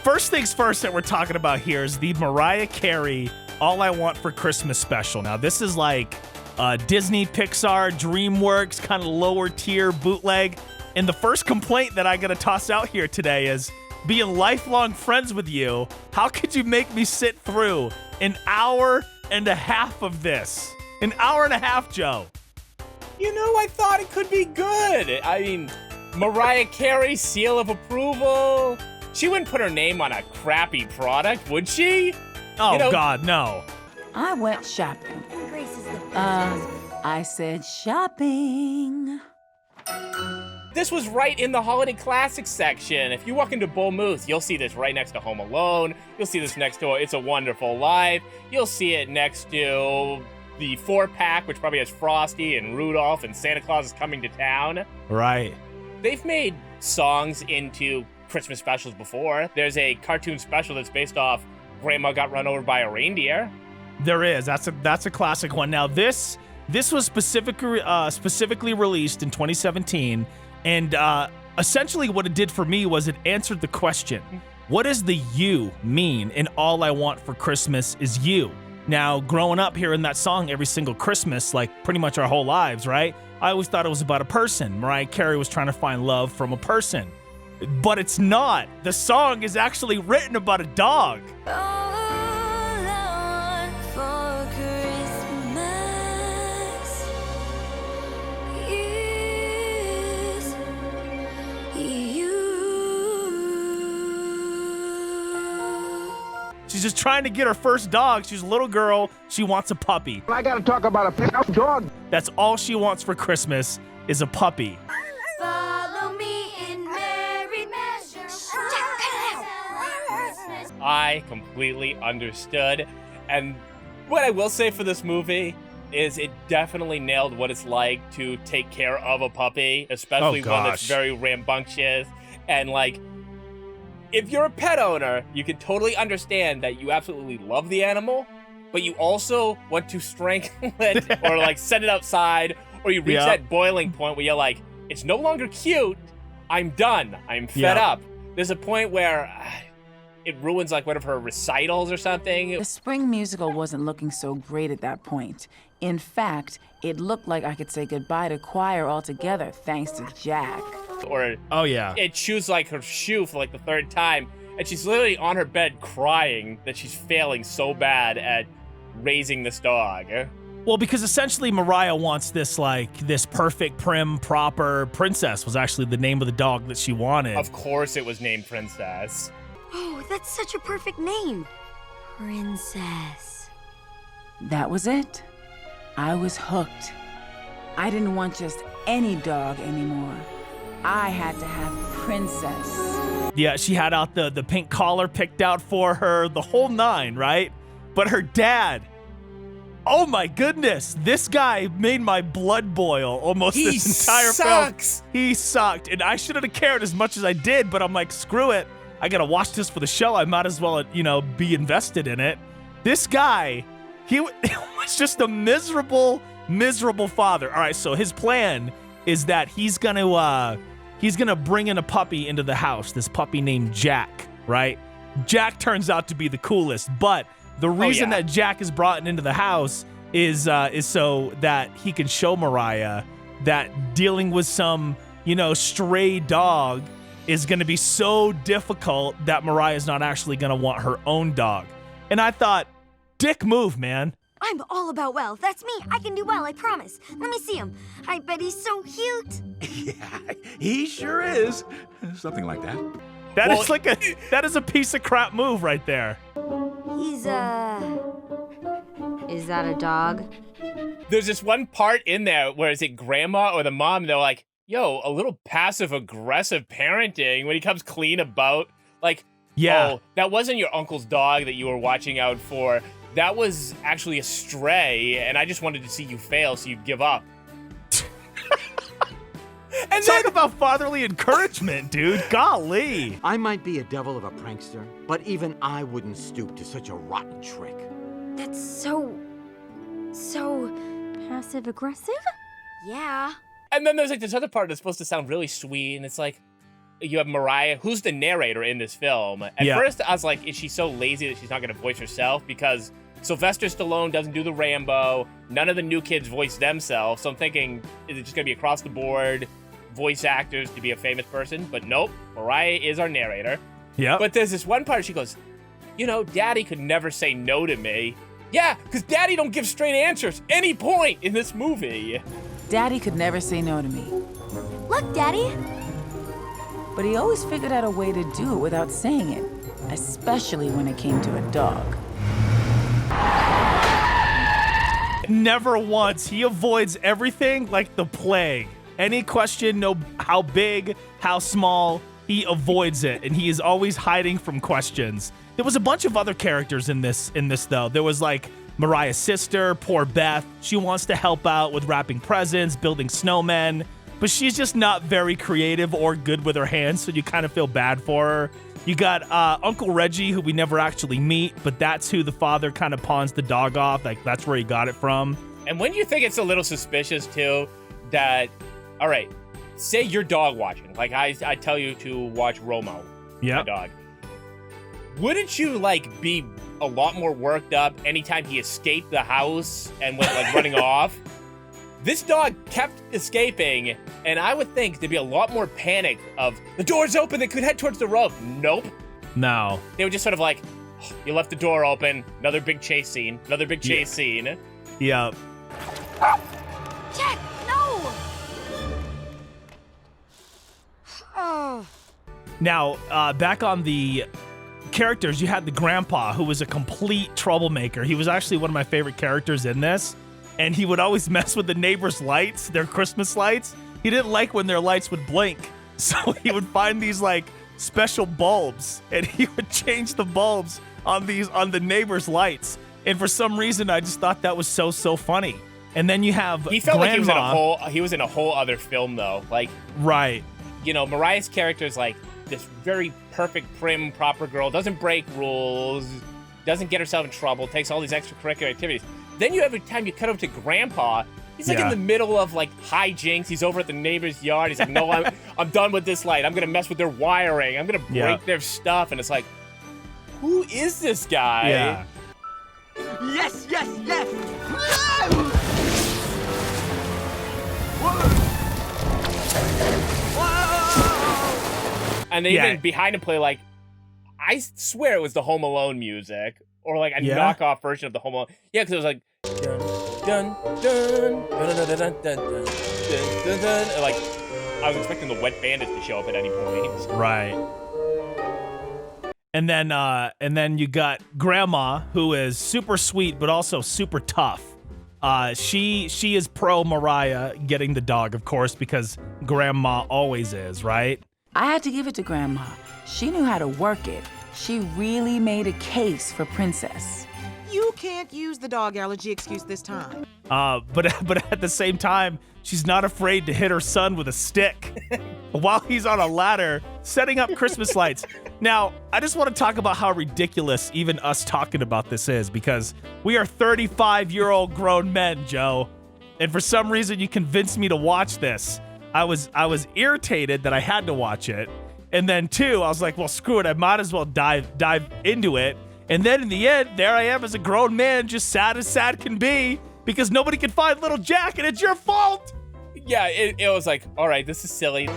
first things first that we're talking about here is the Mariah Carey All I Want for Christmas special. Now, this is like Disney, Pixar, DreamWorks, kind of lower tier bootleg. And the first complaint that I got to toss out here today is, being lifelong friends with you, how could you make me sit through an hour and a half of this? An hour and a half, Joe. You know, I thought it could be good. I mean, Mariah Carey, seal of approval. She wouldn't put her name on a crappy product, would she? Oh, God, no. I went shopping. I said shopping. This was right in the holiday classics section. If you walk into Bull Moose, you'll see this right next to Home Alone. You'll see this next to It's a Wonderful Life. You'll see it next to the 4-pack, which probably has Frosty and Rudolph and Santa Claus is Coming to Town. Right. They've made songs into Christmas specials before. There's a cartoon special that's based off Grandma Got Run Over by a Reindeer. There is. That's a classic one. Now, this was specifically released in 2017. And essentially what it did for me was it answered the question, what does the you mean in All I Want for Christmas is You? Now, growing up hearing that song every single Christmas, like pretty much our whole lives, right? I always thought it was about a person. Mariah Carey was trying to find love from a person. But it's not. The song is actually written about a dog. She's just trying to get her first dog. She's a little girl. She wants a puppy. I gotta talk about a pickup dog. That's all she wants for Christmas is a puppy. Follow me in merry measure. I completely understood. And what I will say for this movie is it definitely nailed what it's like to take care of a puppy, especially one that's very rambunctious. And like, if you're a pet owner, you can totally understand that you absolutely love the animal, but you also want to strangle it or like send it outside, or you reach that boiling point where you're like, it's no longer cute. I'm done. I'm fed up. There's a point where it ruins like one of her recitals or something. The spring musical wasn't looking so great at that point. In fact, it looked like I could say goodbye to choir altogether thanks to Jack. Or it chews like her shoe for like the third time, and she's literally on her bed crying that she's failing so bad at raising this dog. Well, because essentially Mariah wants this perfect, prim, proper princess was actually the name of the dog that she wanted. Of course it was named Princess. Oh, that's such a perfect name. Princess. That was it. I was hooked. I didn't want just any dog anymore. I had to have Princess. Yeah, she had out the pink collar picked out for her, the whole nine, right? But her dad, oh my goodness, this guy made my blood boil almost this entire film. He sucked. And I shouldn't have cared as much as I did, but I'm like, screw it. I gotta watch this for the show. I might as well, be invested in it. This guy, he was just a miserable father. All right, so his plan is that he's gonna bring in a puppy into the house, this puppy named Jack, right? Jack turns out to be the coolest, but the reason that Jack is brought into the house is so that he can show Mariah that dealing with some, stray dog is gonna be so difficult that Mariah's not actually gonna want her own dog. And I thought, dick move, man. I'm all about well. That's me. I can do well, I promise. Let me see him. I bet he's so cute. Yeah, he sure is. Something like that. That is a piece of crap move right there. He's, is that a dog? There's this one part in there where is it grandma or the mom, they're like, yo, a little passive-aggressive parenting when he comes clean about, like, oh, that wasn't your uncle's dog that you were watching out for. That was actually a stray, and I just wanted to see you fail so you'd give up. And talk about fatherly encouragement, dude. Golly. I might be a devil of a prankster, but even I wouldn't stoop to such a rotten trick. That's so passive-aggressive? Yeah. And then there's like this other part that's supposed to sound really sweet, and it's like, you have Mariah, who's the narrator in this film. At first, I was like, is she so lazy that she's not going to voice herself? Because Sylvester Stallone doesn't do the Rambo. None of the new kids voice themselves. So I'm thinking, is it just going to be across the board voice actors to be a famous person? But nope, Mariah is our narrator. Yeah. But there's this one part she goes, Daddy could never say no to me. Yeah, because Daddy don't give straight answers any point in this movie. Daddy could never say no to me. Look, Daddy. But he always figured out a way to do it without saying it, especially when it came to a dog. Never once. He avoids everything like the plague. Any question, no, how big, how small, he avoids it, and he is always hiding from questions. There was a bunch of other characters in this though. There was like Mariah's sister, poor Beth. She wants to help out with wrapping presents, building snowmen, but she's just not very creative or good with her hands, so you kind of feel bad for her. You got Uncle Reggie, who we never actually meet, but that's who the father kind of pawns the dog off. Like, that's where he got it from. And when you think it's a little suspicious, too, that, all right, say you're dog watching. Like, I tell you to watch Romo, my dog. Wouldn't you, like, be a lot more worked up anytime he escaped the house and went, like, running off? This dog kept escaping, and I would think there'd be a lot more panic of, the door's open, they could head towards the road. Nope. No. They were just sort of like, oh, you left the door open, another big chase scene, scene. Yeah. Jack, no! Oh. Now, back on the characters, you had the grandpa, who was a complete troublemaker. He was actually one of my favorite characters in this. And he would always mess with the neighbors' lights, their Christmas lights. He didn't like when their lights would blink. So he would find these like special bulbs and he would change the bulbs on the neighbors' lights. And for some reason, I just thought that was so funny. And then you have He felt Grandma. like he was in a whole other film though. Like, right. Mariah's character is like this very perfect, prim, proper girl, doesn't break rules, doesn't get herself in trouble, takes all these extracurricular activities. Then every time you cut over to Grandpa, he's like in the middle of like hijinks. He's over at the neighbor's yard. He's like, no, I'm done with this light. I'm going to mess with their wiring. I'm going to break their stuff. And it's like, who is this guy? Yeah. Yes! And they even behind him play like, I swear it was the Home Alone music. Or like a knockoff version of the Home Alone. Yeah, because it was like dun dun dun dun dun dun dun dun dun dun. And like I was expecting the Wet Bandits to show up at any point. Right. And then you got Grandma, who is super sweet but also super tough. She is pro Mariah getting the dog, of course, because Grandma always is, right? I had to give it to Grandma. She knew how to work it. She really made a case for Princess. You can't use the dog allergy excuse this time. But at the same time, she's not afraid to hit her son with a stick while he's on a ladder setting up Christmas lights. Now, I just want to talk about how ridiculous even us talking about this is, because we are 35-year-old grown men, Joe. And for some reason, you convinced me to watch this. I was irritated that I had to watch it. And then, two, I was like, well, screw it. I might as well dive into it. And then in the end, there I am as a grown man, just sad as sad can be, because nobody can find little Jack, and it's your fault. Yeah, it was like, all right, this is silly.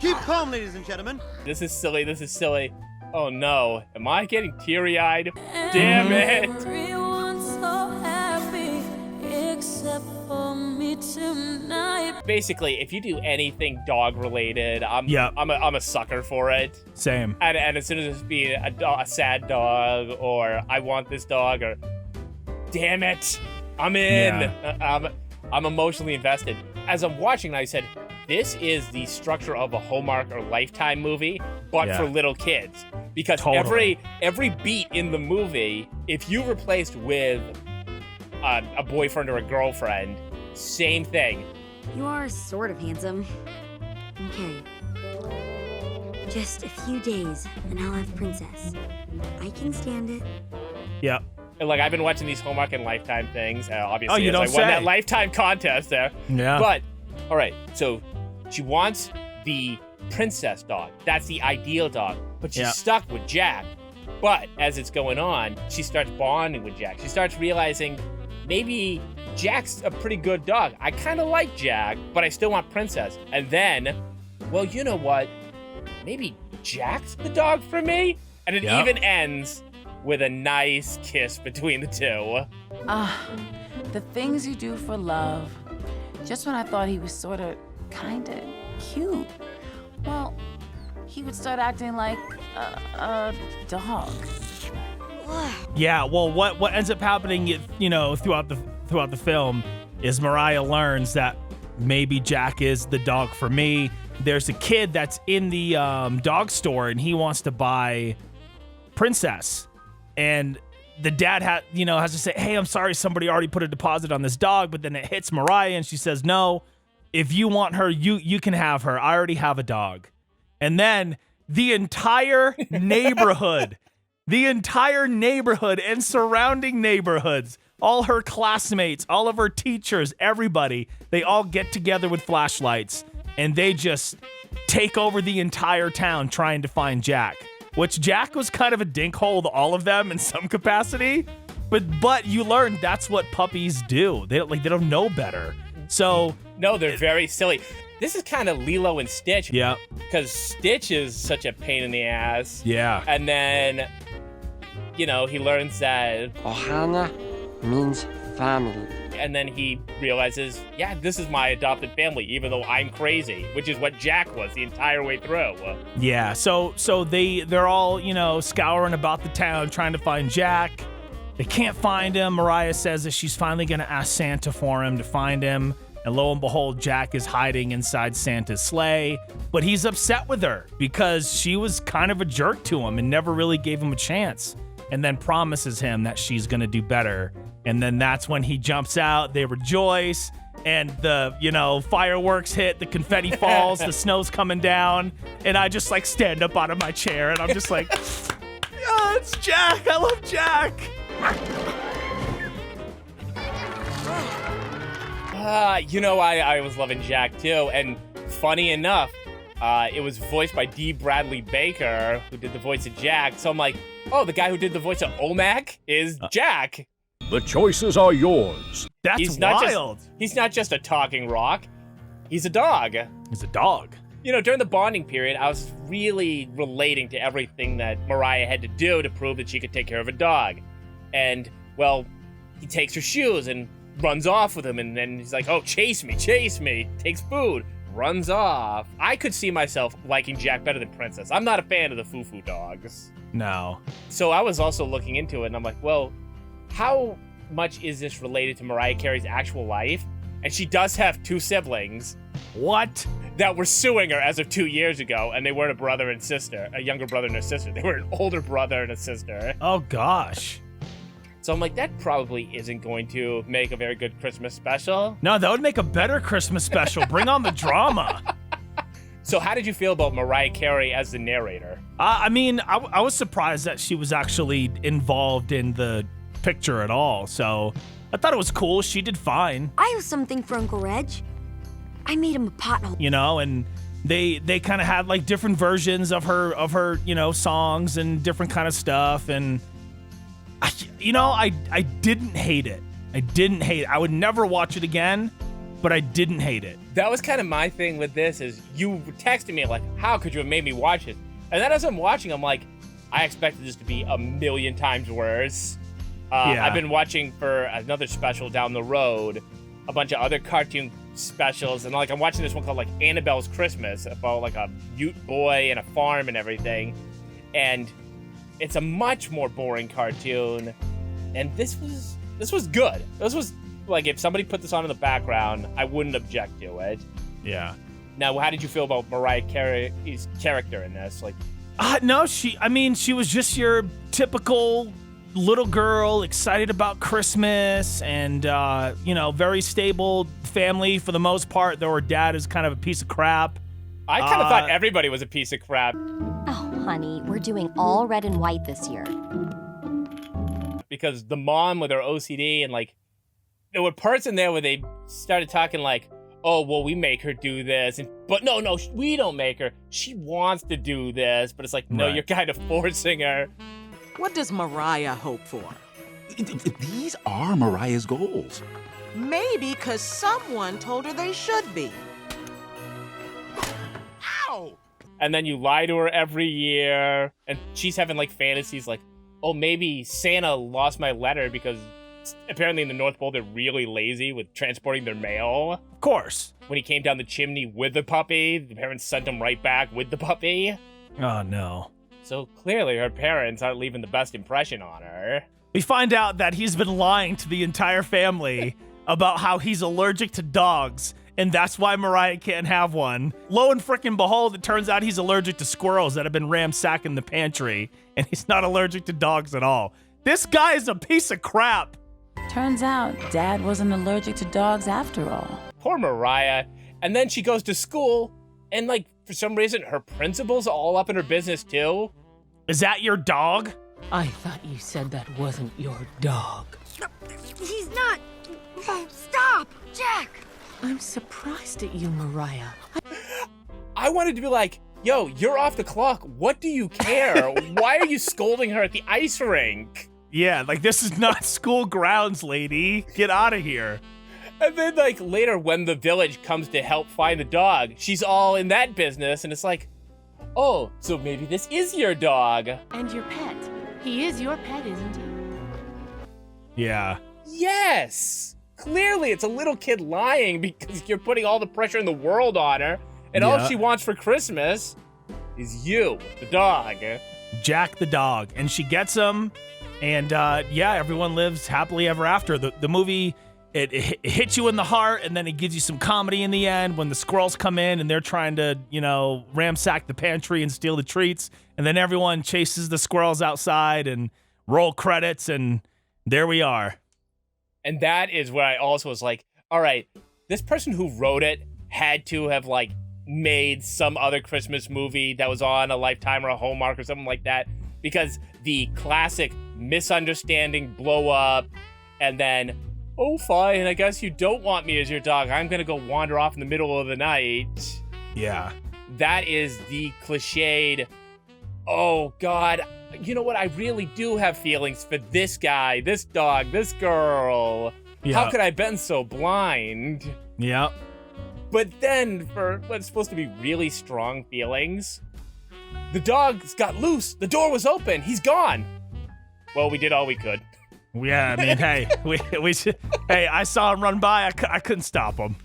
Keep calm, ladies and gentlemen. This is silly. Oh, no. Am I getting teary-eyed? Damn it. Everyone's so happy except for me tonight. Basically, if you do anything dog-related, I'm a sucker for it. Same. And as soon as it's being a sad dog, or I want this dog, or damn it, I'm in. Yeah. I'm emotionally invested. As I'm watching, I said, this is the structure of a Hallmark or Lifetime movie, but for little kids. Because every beat in the movie, if you replaced with a boyfriend or a girlfriend, same thing. You are sort of handsome. Okay. Just a few days, and I'll have Princess. I can stand it. Yep. And like, I've been watching these Hallmark and Lifetime things, obviously, you as don't I say. won that Lifetime contest there. Yeah. But all right, so she wants the princess dog. That's the ideal dog. But she's stuck with Jack. But as it's going on, she starts bonding with Jack. She starts realizing maybe Jack's a pretty good dog. I kind of like Jack, but I still want Princess. And then, well, you know what? Maybe Jack's the dog for me? And it even ends with a nice kiss between the two. The things you do for love. Just when I thought he was sort of, kind of cute, well, he would start acting like a dog. Yeah, well, what ends up happening, throughout the film, is Mariah learns that maybe Jack is the dog for me. There's a kid that's in the dog store, and he wants to buy Princess, and the dad has to say, "Hey, I'm sorry, somebody already put a deposit on this dog," but then it hits Mariah, and she says, "No, if you want her, you can have her. I already have a dog." And then the entire neighborhood and surrounding neighborhoods, all her classmates, all of her teachers, everybody, they all get together with flashlights and they just take over the entire town trying to find Jack, which Jack was kind of a dinkhole to all of them in some capacity. But you learn that's what puppies do. They don't know better. So no, they're very silly. This is kind of Lilo and Stitch. Yeah. Because Stitch is such a pain in the ass. Yeah. And then, he learns that Ohana means family. And then he realizes, this is my adopted family, even though I'm crazy, which is what Jack was the entire way through. Yeah. So they're all, scouring about the town trying to find Jack. They can't find him. Mariah says that she's finally going to ask Santa for him to find him. And lo and behold, Jack is hiding inside Santa's sleigh. But he's upset with her because she was kind of a jerk to him and never really gave him a chance. And then promises him that she's going to do better. And then that's when he jumps out. They rejoice. And the, fireworks hit. The confetti falls. The snow's coming down. And I just stand up out of my chair. And I'm just like, yeah, it's Jack. I love Jack. I was loving Jack too, and funny enough, it was voiced by D. Bradley Baker, who did the voice of Jack, so I'm like, oh, the guy who did the voice of Omak is Jack. The choices are yours. That's wild. He's not just a talking rock, he's a dog. He's a dog. During the bonding period, I was really relating to everything that Mariah had to do to prove that she could take care of a dog. And, well, he takes her shoes and runs off with him, and then he's like, oh, chase me, takes food, runs off. I could see myself liking Jack better than Princess. I'm not a fan of the foo-foo dogs. No. So I was also looking into it, and I'm like, well, how much is this related to Mariah Carey's actual life? And she does have 2 siblings. What? That were suing her as of 2 years ago, and they weren't a brother and sister, a younger brother and a sister. They were an older brother and a sister. Oh, gosh. So I'm like, that probably isn't going to make a very good Christmas special. No, that would make a better Christmas special. Bring on the drama. So how did you feel about Mariah Carey as the narrator? I was surprised that she was actually involved in the picture at all. So I thought it was cool. She did fine. I have something for Uncle Reg. I made him a pothole. And they kind of had different versions of her songs and different kind of stuff. And I didn't hate it. I would never watch it again, but I didn't hate it. That was kind of my thing with this is you texted me how could you have made me watch it? And then as I'm watching, I'm like, I expected this to be a million times worse. I've been watching for another special down the road, a bunch of other cartoon specials, and I'm watching this one called Annabelle's Christmas about a Ute boy and a farm and everything. And it's a much more boring cartoon, and this was good. This was if somebody put this on in the background, I wouldn't object to it. Yeah. Now, how did you feel about Mariah Carey's character in this? No, she was just your typical little girl, excited about Christmas, and very stable family for the most part. Though her dad is kind of a piece of crap. I kind of thought everybody was a piece of crap. Oh, honey, we're doing all red and white this year. Because the mom with her OCD and there were parts in there where they started talking oh, well, we make her do this. But no, we don't make her. She wants to do this. But it's like, no, You're kind of forcing her. What does Mariah hope for? These are Mariah's goals. Maybe because someone told her they should be. Ow! And then you lie to her every year. And she's having, like, fantasies like, oh, maybe Santa lost my letter because apparently in the North Pole, they're really lazy with transporting their mail. Of course. When he came down the chimney with the puppy, the parents sent him right back with the puppy. Oh, no. So clearly her parents aren't leaving the best impression on her. We find out that he's been lying to the entire family about how he's allergic to dogs, and that's why Mariah can't have one. Lo and frickin' behold, it turns out he's allergic to squirrels that have been ransacking the pantry, and he's not allergic to dogs at all. This guy is a piece of crap. Turns out Dad wasn't allergic to dogs after all. Poor Mariah. And then she goes to school, and, like, for some reason, her principal's all up in her business, too. Is that your dog? I thought you said that wasn't your dog. He's not. Stop, Jack. I'm surprised at you, Mariah. I wanted to be like, yo, you're off the clock. What do you care? Why are you scolding her at the ice rink? Yeah, like, this is not school grounds, lady. Get out of here. And then, like, later when the village comes to help find the dog, she's all in that business, and it's like, oh, so maybe this is your dog. And your pet. He is your pet, isn't he? Yeah. Yes! Clearly, it's a little kid lying because you're putting all the pressure in the world on her, and all she wants for Christmas is you, the dog. Jack the dog. And she gets him, and everyone lives happily ever after. The movie, it hits you in the heart, and then it gives you some comedy in the end when the squirrels come in and they're trying to, ransack the pantry and steal the treats. And then everyone chases the squirrels outside and roll credits, and there we are. And that is where I also was like, all right, this person who wrote it had to have, like, made some other Christmas movie that was on a Lifetime or a Hallmark or something like that, because the classic misunderstanding, blow up, and then, oh, fine, I guess you don't want me as your dog. I'm going to go wander off in the middle of the night. Yeah. That is the cliched, oh, God, you know what? I really do have feelings for this guy, this dog, this girl. Yeah. How could I have been so blind? Yeah. But then, for what's supposed to be really strong feelings, the dog's got loose. The door was open. He's gone. Well, we did all we could. Yeah, I mean, hey, hey, I saw him run by. I couldn't stop him,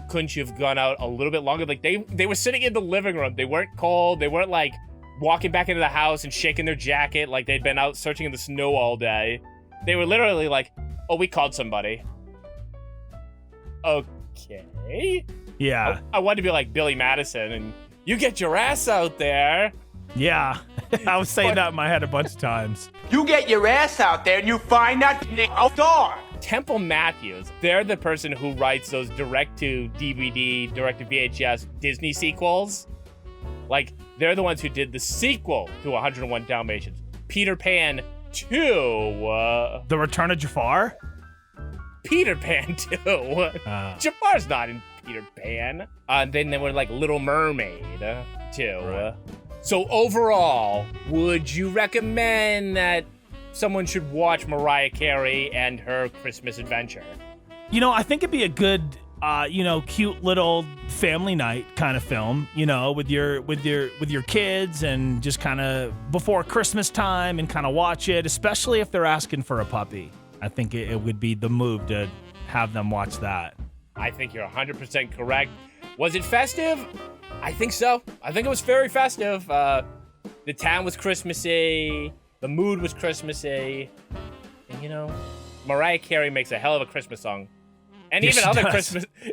Couldn't you have gone out a little bit longer? Like, they were sitting in the living room. They weren't cold. They weren't, like, walking back into the house and shaking their jacket like they'd been out searching in the snow all day. They were literally like, oh, we called somebody. Okay. Yeah. I wanted to be like Billy Madison and you get your ass out there. Yeah. I was saying that in my head a bunch of times. You get your ass out there and you find that dog. Temple Matthews, they're the person who writes those direct-to-DVD, direct-to-VHS Disney sequels. Like, they're the ones who did the sequel to 101 Dalmatians. Peter Pan 2. The Return of Jafar? Peter Pan 2. Jafar's not in Peter Pan. Then there were like Little Mermaid 2. Right. So overall, would you recommend that someone should watch Mariah Carey and her Christmas adventure? I think it'd be a good, cute little family night kind of film, with your kids and just kind of before Christmas time and kind of watch it, especially if they're asking for a puppy. I think it would be the move to have them watch that. I think you're 100% correct. Was it festive? I think so. I think it was very festive. The town was Christmassy. The mood was Christmassy. And, Mariah Carey makes a hell of a Christmas song. And yes,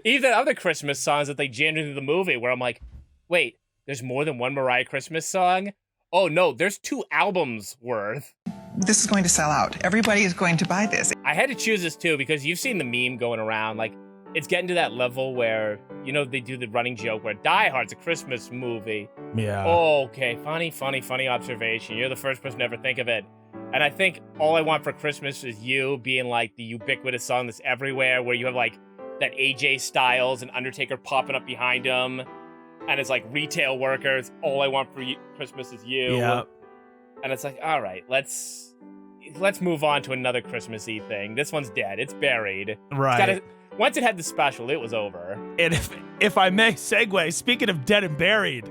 even other Christmas songs that they jammed into the movie where I'm like, wait, there's more than one Mariah Christmas song? Oh, no, there's 2 albums worth. This is going to sell out. Everybody is going to buy this. I had to choose this, too, because you've seen the meme going around. Like, it's getting to that level where, they do the running joke where Die Hard's a Christmas movie. Yeah. Oh, okay, funny observation. You're the first person to ever think of it. And I think All I Want for Christmas is You being, like, the ubiquitous song that's everywhere, where you have, like, that AJ Styles and Undertaker popping up behind him, and it's like retail workers. All I want for Christmas is you. Yeah. And it's like, all right, let's move on to another Christmassy thing. This one's dead. It's buried. Right. Once it had the special, it was over. And if I may segue, speaking of dead and buried,